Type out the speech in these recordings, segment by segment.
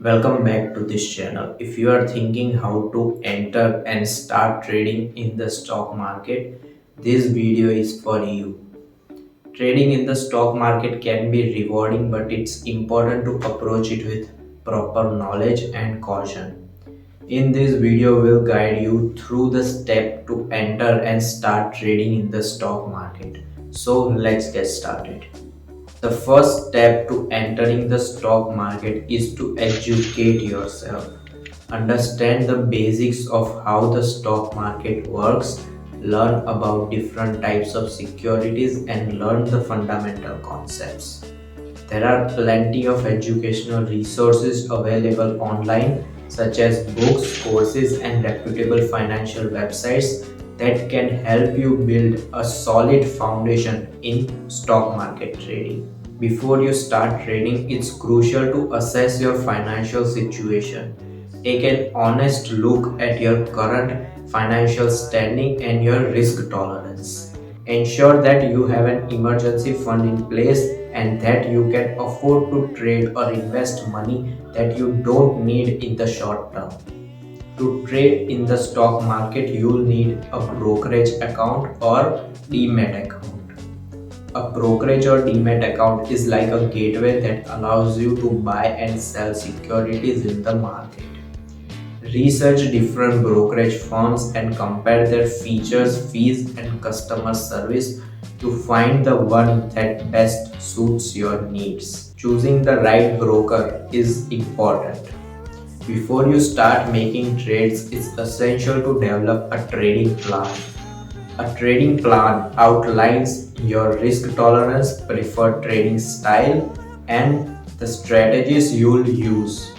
Welcome back to this channel. If you are thinking how to enter and start trading in the stock market, this video is for you. Trading in the stock market can be rewarding, but it's important to approach it with proper knowledge and caution. In this video, we'll guide you through the step to enter and start trading in the stock market. So let's get started. The first step to entering the stock market is to educate yourself. Understand the basics of how the stock market works, learn about different types of securities, and learn the fundamental concepts. There are plenty of educational resources available online, such as books, courses, and reputable financial websites that can help you build a solid foundation in stock market trading. Before you start trading, it's crucial to assess your financial situation. Take an honest look at your current financial standing and your risk tolerance. Ensure that you have an emergency fund in place and that you can afford to trade or invest money that you don't need in the short term. To trade in the stock market, you'll need a brokerage account or demat account. A brokerage or demat account is like a gateway that allows you to buy and sell securities in the market. Research different brokerage firms and compare their features, fees, and customer service to find the one that best suits your needs. Choosing the right broker is important. Before you start making trades, it's essential to develop a trading plan. A trading plan outlines your risk tolerance, preferred trading style, and the strategies you'll use.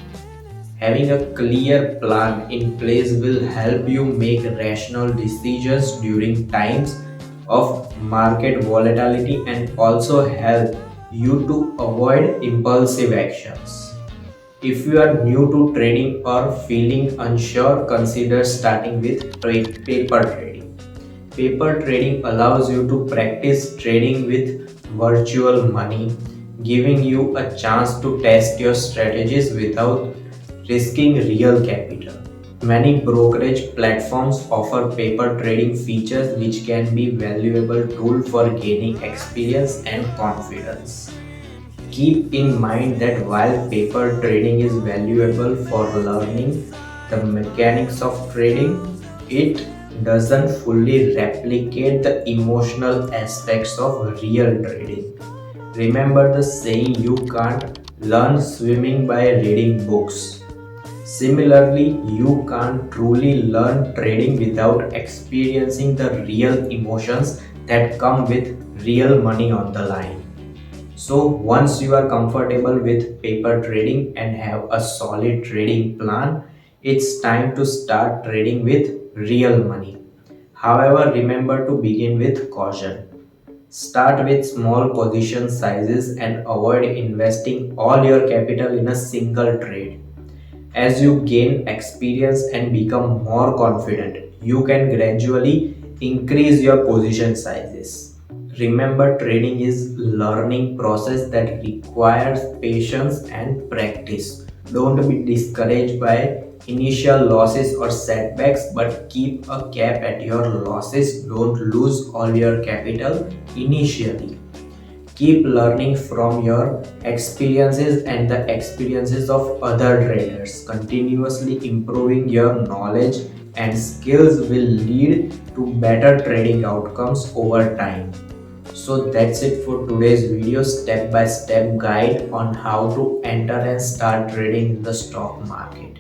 Having a clear plan in place will help you make rational decisions during times of market volatility and also help you to avoid impulsive actions. If you are new to trading or feeling unsure, consider starting with paper trading. Paper trading allows you to practice trading with virtual money, giving you a chance to test your strategies without risking real capital. Many brokerage platforms offer paper trading features which can be valuable tool for gaining experience and confidence. Keep in mind that while paper trading is valuable for learning the mechanics of trading, it doesn't fully replicate the emotional aspects of real trading. Remember the saying, you can't learn swimming by reading books. Similarly, you can't truly learn trading without experiencing the real emotions that come with real money on the line. So once you are comfortable with paper trading and have a solid trading plan, it's time to start trading with real money. However, remember to begin with caution. Start with small position sizes and avoid investing all your capital in a single trade. As you gain experience and become more confident, you can gradually increase your position sizes. Remember, trading is learning process that requires patience and practice. Don't be discouraged by initial losses or setbacks, but keep a cap at your losses. Don't lose all your capital initially. Keep learning from your experiences and the experiences of other traders. Continuously improving your knowledge and skills will lead to better trading outcomes over time. So that's it for today's video, step by step guide on how to enter and start trading in the stock market.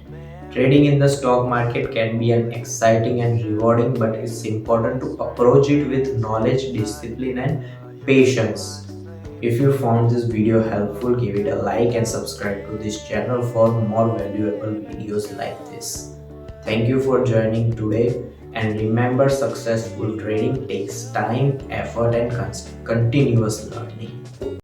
Trading in the stock market can be an exciting and rewarding, but it's important to approach it with knowledge, discipline, and patience. If you found this video helpful, give it a like and subscribe to this channel for more valuable videos like this. Thank you for joining today, and remember, successful trading takes time, effort, and continuous learning.